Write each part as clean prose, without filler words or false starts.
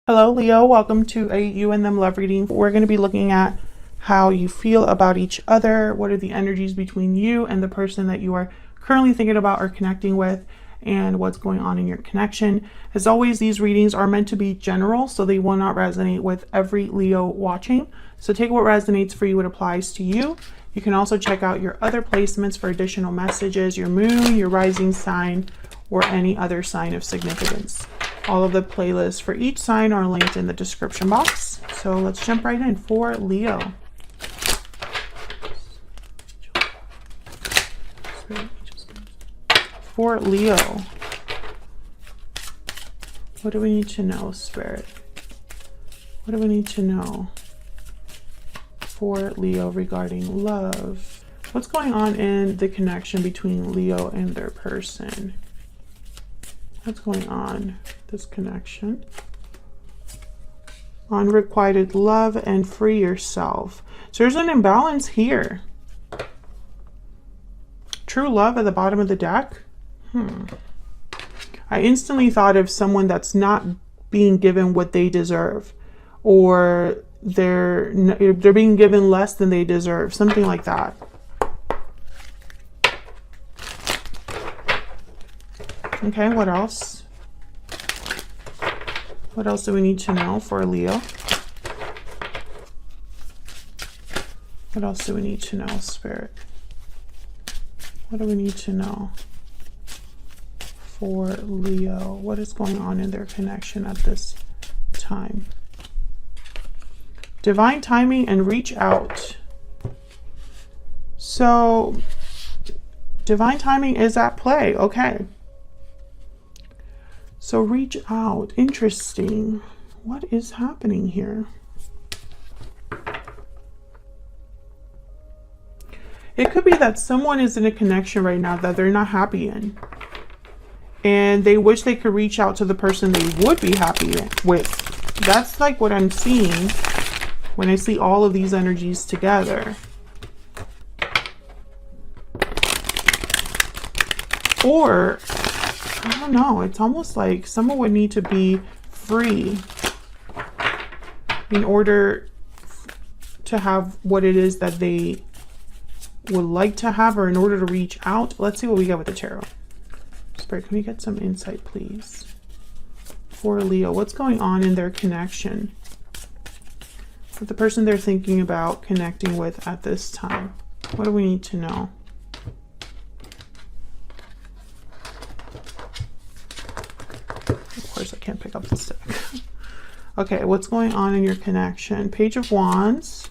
Hello, Leo. Welcome to a you and them love reading. We're going to be looking at how you feel about each other. What are the energies between you and the person that you are currently thinking about or connecting with, and what's going on in your connection. As always, these readings are meant to be general, so they will not resonate with every Leo watching. So take what resonates for you, what applies to you. You can also check out your other placements for additional messages, your moon, your rising sign, or any other sign of significance. All of the playlists for each sign are linked in the description box. So let's jump right in for Leo. For Leo, what do we need to know, Spirit? What do we need to know for Leo regarding love? What's going on in the connection between Leo and their person? What's going on? This connection. Unrequited love and free yourself. So there's an imbalance here. True love at the bottom of the deck. I instantly thought of someone that's not being given what they deserve, or they're being given less than they deserve, something like that. Okay, what else? What else do we need to know for Leo? What else do we need to know, Spirit? What do we need to know for Leo? What is going on in their connection at this time? Divine timing and reach out. So, divine timing is at play. Okay. So reach out. Interesting. What is happening here? It could be that someone is in a connection right now that they're not happy in, and they wish they could reach out to the person they would be happy with. That's like what I'm seeing when I see all of these energies together. Or I don't know, it's almost like someone would need to be free in order to have what it is that they would like to have, or in order to reach out. Let's see what we get with the tarot. Spirit, can we get some insight, please? For Leo, what's going on in their connection with the person they're thinking about connecting with at this time? What do we need to know? Of course, I can't pick up this deck. Okay, what's going on in your connection? Page of Wands,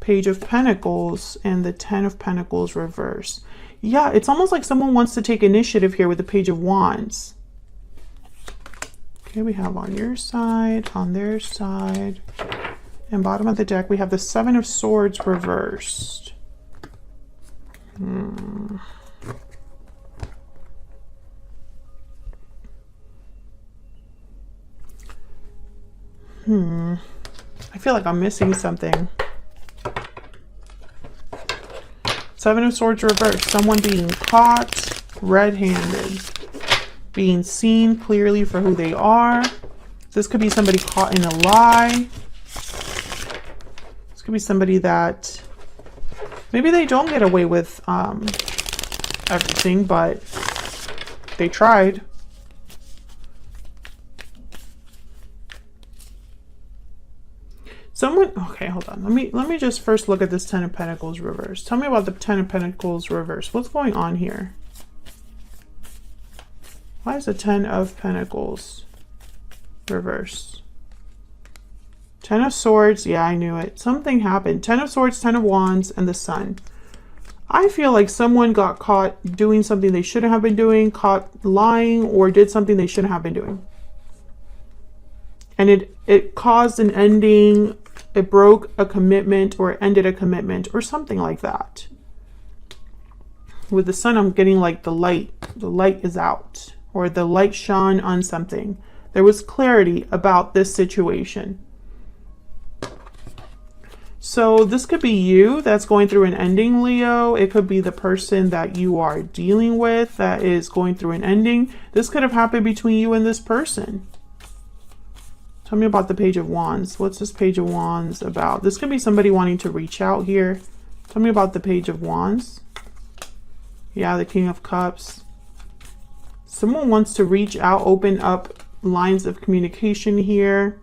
Page of Pentacles, and the Ten of Pentacles reverse. Yeah, it's almost like someone wants to take initiative here with the Page of Wands. Okay, we have on your side, on their side, and bottom of the deck, we have the Seven of Swords reversed. I feel like I'm missing something. Seven of Swords reversed. Someone being caught red-handed. Being seen clearly for who they are. This could be somebody caught in a lie. This could be somebody that maybe they don't get away with everything, but they tried. Okay, hold on. Let me just first look at this Ten of Pentacles reverse. Tell me about the Ten of Pentacles reverse. What's going on here? Why is the Ten of Pentacles reverse? Ten of Swords. Yeah, I knew it. Something happened. Ten of Swords, Ten of Wands, and the Sun. I feel like someone got caught doing something they shouldn't have been doing, caught lying, or did something they shouldn't have been doing. And it caused an ending. It broke a commitment, or it ended a commitment, or something like that. With the Sun, I'm getting like the light is out, or the light shone on something. There was clarity about this situation. So this could be you that's going through an ending, Leo. It could be the person that you are dealing with that is going through an ending. This could have happened between you and this person. Tell me about the Page of Wands. What's this Page of Wands about? This could be somebody wanting to reach out here. Tell me about the Page of Wands. Yeah, the King of Cups. Someone wants to reach out, open up lines of communication here.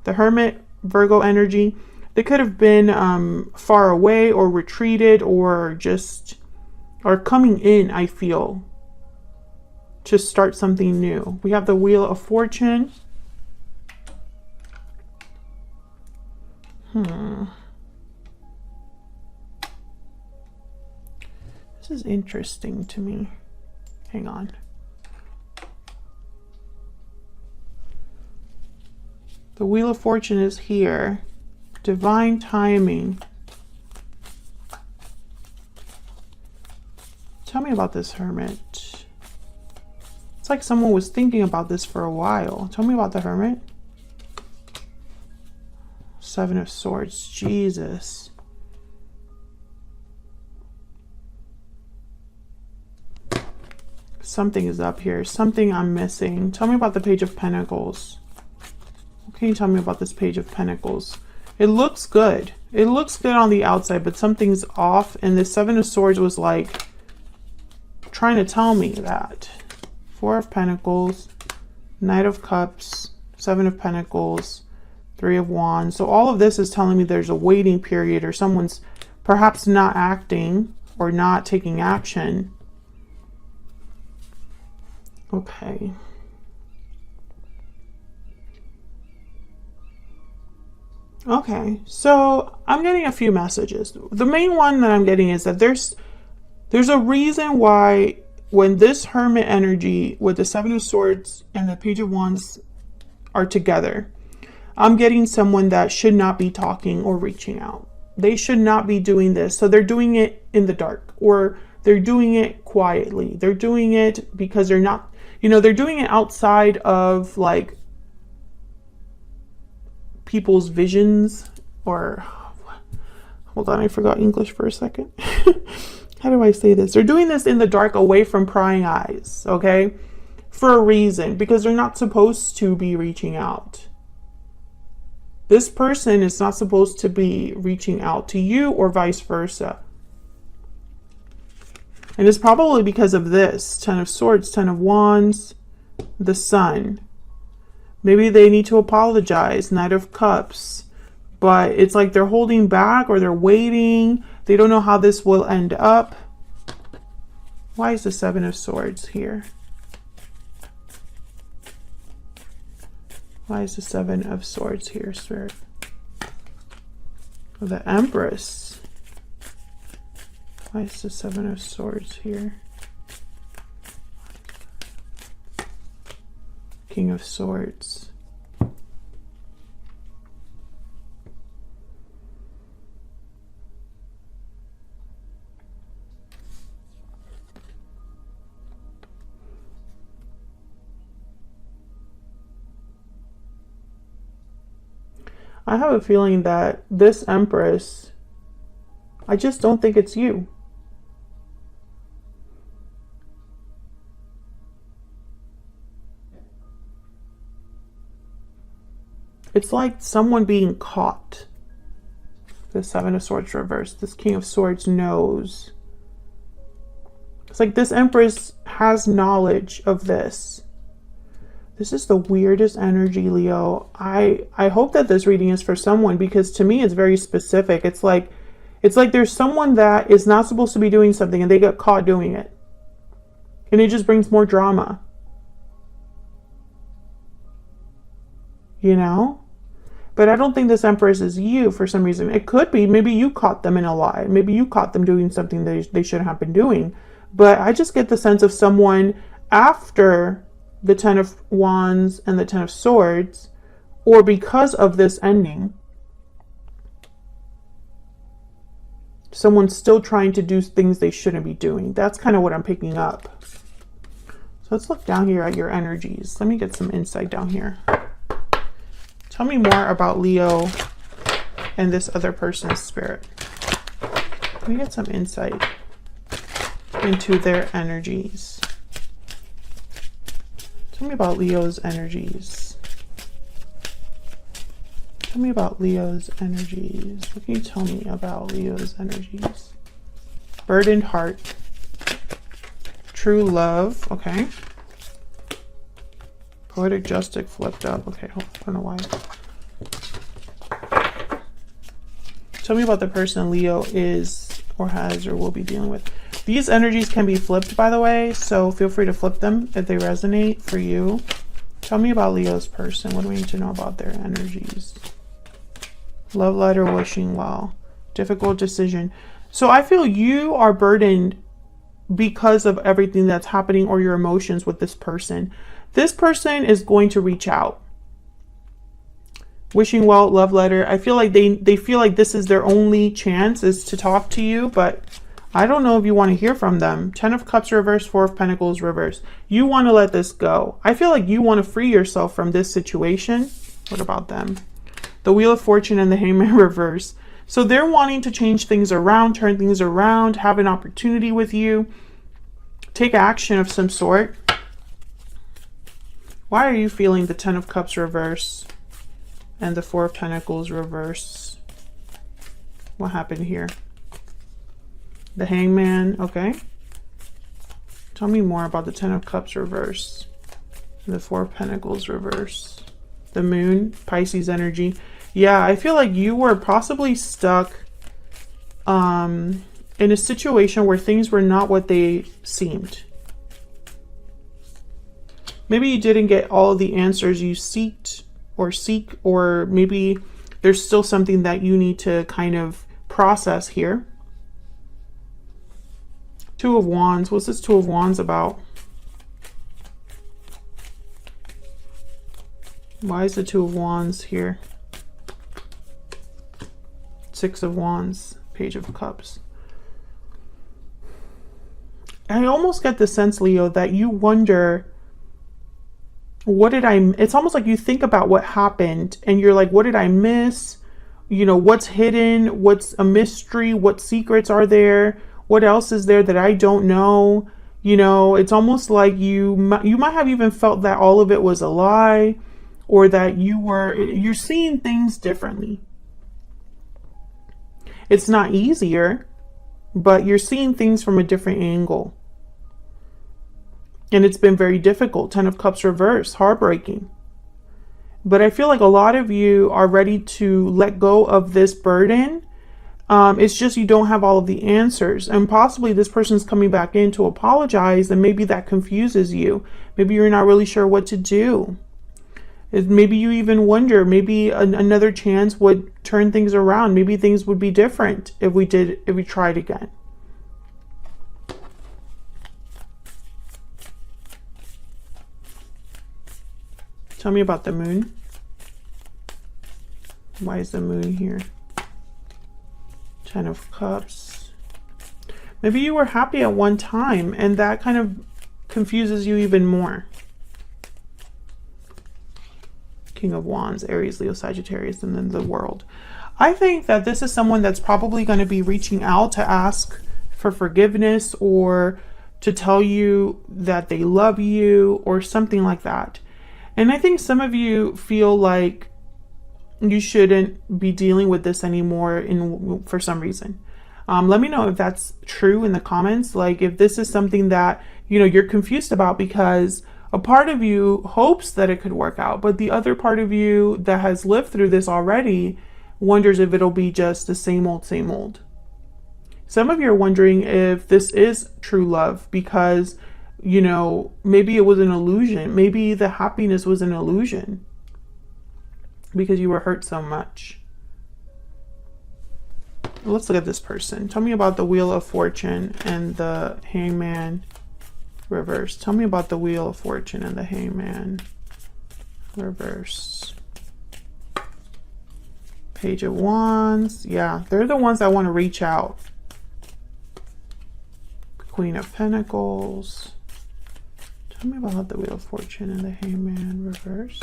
The Hermit, Virgo energy. They could have been far away or retreated or just are coming in, I feel, to start something new. We have the Wheel of Fortune. This is interesting to me. Hang on. The Wheel of Fortune is here. Divine timing. Tell me about this Hermit. It's like someone was thinking about this for a while. Tell me about the Hermit. Seven of Swords. Jesus. Something is up here. Something I'm missing. Tell me about the Page of Pentacles. What can you tell me about this Page of Pentacles? It looks good. It looks good on the outside, but something's off. And the Seven of Swords was like trying to tell me that. Four of Pentacles, Knight of Cups, Seven of Pentacles, Three of Wands. So all of this is telling me there's a waiting period, or someone's perhaps not acting or not taking action. Okay. Okay, so I'm getting a few messages. The main one that I'm getting is that there's a reason why when this Hermit energy with the Seven of Swords and the Page of Wands are together, I'm getting someone that should not be talking or reaching out. They should not be doing this. So they're doing it in the dark, or they're doing it quietly. They're doing it because they're not, they're doing it outside of like people's visions, or hold on, I forgot English for a second. How do I say this? They're doing this in the dark, away from prying eyes, okay? For a reason, because they're not supposed to be reaching out. This person is not supposed to be reaching out to you, or vice versa. And it's probably because of this. Ten of Swords, Ten of Wands, the Sun. Maybe they need to apologize, Knight of Cups. But it's like they're holding back, or they're waiting. They don't know how this will end up. Why is the Seven of Swords here? Why is the Seven of Swords here, Spirit? The Empress. Why is the Seven of Swords here? King of Swords. I have a feeling that this Empress, I just don't think it's you. It's like someone being caught. The Seven of Swords reversed. This King of Swords knows. It's like this Empress has knowledge of this. This is the weirdest energy, Leo. I hope that this reading is for someone, because to me it's very specific. It's like there's someone that is not supposed to be doing something and they get caught doing it. And it just brings more drama. But I don't think this Empress is you for some reason. It could be. Maybe you caught them in a lie. Maybe you caught them doing something they shouldn't have been doing. But I just get the sense of someone after the Ten of Wands and the Ten of Swords, or because of this ending, someone's still trying to do things they shouldn't be doing. That's kind of what I'm picking up. So let's look down here at your energies. Let me get some insight down here. Tell me more about Leo and this other person's spirit. Let me get some insight into their energies. Tell me about Leo's energies. Tell me about Leo's energies. What can you tell me about Leo's energies? Burdened heart. True love. Okay. Poetic justice flipped up. Okay, I don't know why. Tell me about the person Leo is or has or will be dealing with. These energies can be flipped, by the way, so feel free to flip them if they resonate for you. Tell me about Leo's person. What do we need to know about their energies? Love letter, wishing well. Difficult decision. So I feel you are burdened because of everything that's happening or your emotions with this person. This person is going to reach out. Wishing well, love letter. I feel like they feel like this is their only chance is to talk to you, but I don't know if you want to hear from them. 10 of Cups reverse, 4 of Pentacles reverse. You want to let this go. I feel like you want to free yourself from this situation. What about them? The Wheel of Fortune and the Hangman reverse. So they're wanting to change things around, turn things around, have an opportunity with you, take action of some sort. Why are you feeling the 10 of Cups reverse and the 4 of Pentacles reverse? What happened here? The Hangman, okay. Tell me more about the 10 of Cups reverse and the 4 of Pentacles reverse. The Moon, Pisces energy. Yeah, I feel like you were possibly stuck in a situation where things were not what they seemed. Maybe you didn't get all of the answers you seek, or maybe there's still something that you need to kind of process here. 2 of Wands. What's this 2 of Wands about? Why is the 2 of Wands here? 6 of Wands, Page of Cups. I almost get the sense, Leo, that you wonder, it's almost like you think about what happened and you're like, what did I miss? You know, what's hidden? What's a mystery? What secrets are there? What else is there that I don't know? You know, it's almost like you might have even felt that all of it was a lie, or that you're seeing things differently. It's not easier, but you're seeing things from a different angle. And it's been very difficult. 10 of Cups reverse, heartbreaking. But I feel like a lot of you are ready to let go of this burden. It's just you don't have all of the answers. And possibly this person's coming back in to apologize, and maybe that confuses you. Maybe you're not really sure what to do. Maybe you even wonder, maybe another chance would turn things around. Maybe things would be different if we tried again. Tell me about the Moon. Why is the Moon here? 10 of Cups. Maybe you were happy at one time and that kind of confuses you even more. King of Wands, Aries, Leo, Sagittarius, and then the World. I think that this is someone that's probably going to be reaching out to ask for forgiveness or to tell you that they love you or something like that. And I think some of you feel like you shouldn't be dealing with this anymore for some reason. Let me know if that's true in the comments. Like if this is something that, you're confused about, because a part of you hopes that it could work out, but the other part of you that has lived through this already wonders if it'll be just the same old, same old. Some of you are wondering if this is true love because, maybe it was an illusion. Maybe the happiness was an illusion because you were hurt so much. Let's look at this person. Tell me about the Wheel of Fortune and the Hangman reverse. Tell me about the Wheel of Fortune and the Hangman reverse. Page of Wands. Yeah, they're the ones that want to reach out. Queen of Pentacles. Tell me about the Wheel of Fortune and the Hangman reverse.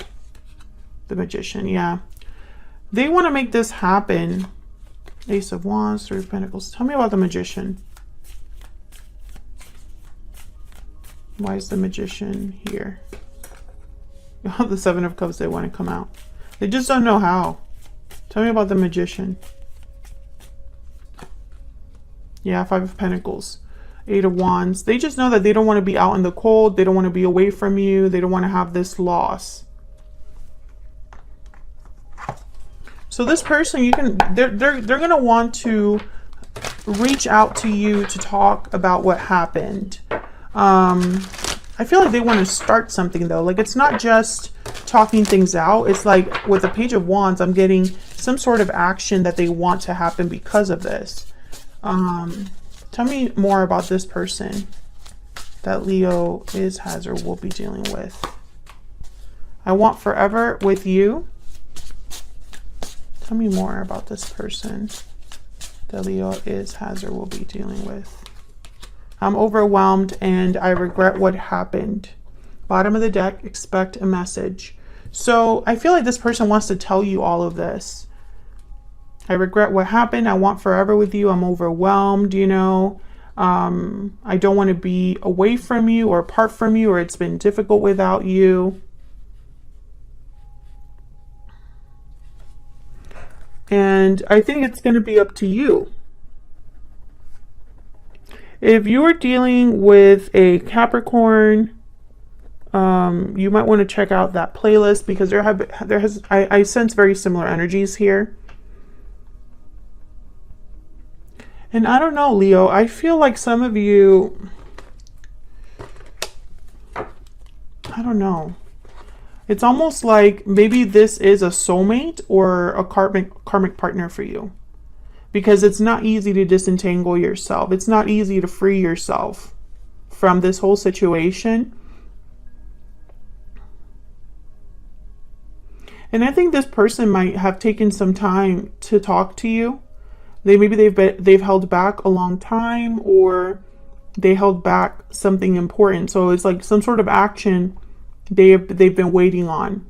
The Magician. Yeah, they want to make this happen. Ace of Wands, 3 of Pentacles. Tell me about the Magician. Why is the Magician here? The 7 of Cups, they want to come out. They just don't know how. Tell me about the Magician. Yeah, Five of Pentacles. Eight of Wands. They just know that they don't want to be out in the cold. They don't want to be away from you. They don't want to have this loss. So this person, they're going to want to reach out to you to talk about what happened. I feel like they want to start something though. Like, it's not just talking things out. It's like with the Page of Wands, I'm getting some sort of action that they want to happen because of this. Tell me more about this person that Leo is, has, or will be dealing with. I want forever with you. Tell me more about this person that Leo is, has, or will be dealing with. I'm overwhelmed and I regret what happened. Bottom of the deck, expect a message. So I feel like this person wants to tell you all of this. I regret what happened. I want forever with you. I'm overwhelmed, you know. I don't want to be away from you or apart from you, or it's been difficult without you. And I think it's going to be up to you. If you are dealing with a Capricorn, you might want to check out that playlist, because I sense very similar energies here. And I don't know, Leo, I feel like some of you, I don't know. It's almost like maybe this is a soulmate or a karmic partner for you. Because it's not easy to disentangle yourself. It's not easy to free yourself from this whole situation. And I think this person might have taken some time to talk to you. They've held back a long time, or they held back something important. So it's like some sort of action they've been waiting on.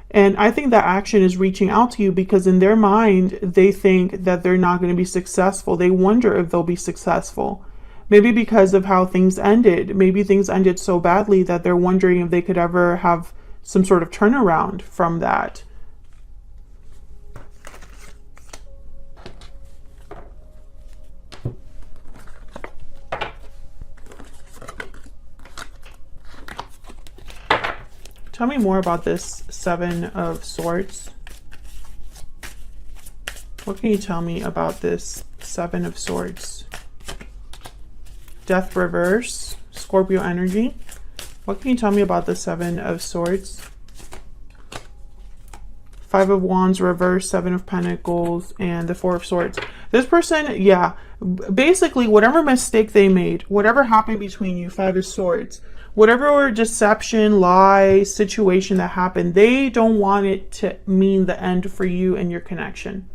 And I think that action is reaching out to you because in their mind, they think that they're not going to be successful. They wonder if they'll be successful. Maybe because of how things ended. Maybe things ended so badly that they're wondering if they could ever have some sort of turnaround from that. Tell me more about this Seven of Swords. What can you tell me about this Seven of Swords? Death reverse, Scorpio energy. What can you tell me about the Seven of Swords? Five of Wands reverse, Seven of Pentacles, and the Four of Swords. This person, yeah, basically whatever mistake they made, whatever happened between you, Five of Swords, whatever deception, lie, situation that happened, they don't want it to mean the end for you and your connection.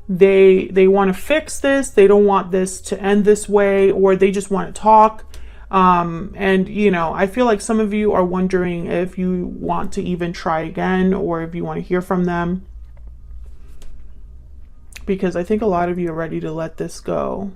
They want to fix this. They don't want this to end this way, or they just want to talk. And, you know, I feel like some of you are wondering if you want to even try again, or if you want to hear from them. Because I think a lot of you are ready to let this go.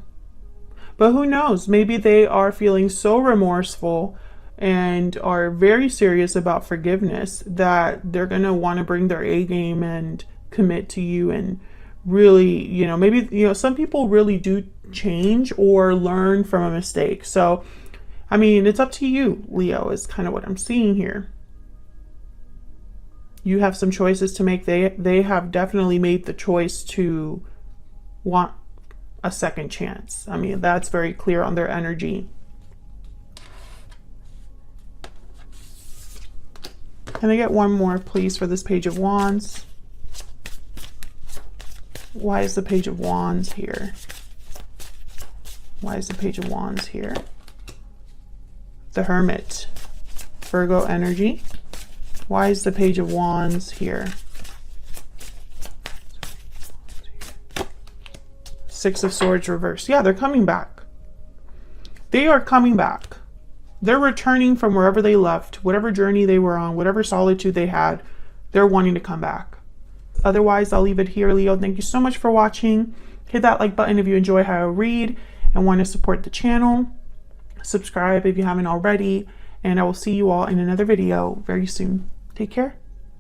But who knows? Maybe they are feeling so remorseful and are very serious about forgiveness that they're going to want to bring their A game and commit to you. And really, you know, maybe, you know, some people really do change or learn from a mistake. So, I mean, it's up to you, Leo, is kind of what I'm seeing here. You have some choices to make. They have definitely made the choice to want a second chance. I mean, that's very clear on their energy. Can I get one more, please, for this Page of Wands? Why is the Page of Wands here? Why is the Page of Wands here? The Hermit, Virgo energy. Why is the Page of Wands here? Six of Swords reversed. Yeah, they're coming back. They are coming back. They're returning from wherever they left, whatever journey they were on, whatever solitude they had. They're wanting to come back. Otherwise, I'll leave it here, Leo. Thank you so much for watching. Hit that like button if you enjoy how I read and want to support the channel. Subscribe if you haven't already. And I will see you all in another video very soon. Take care.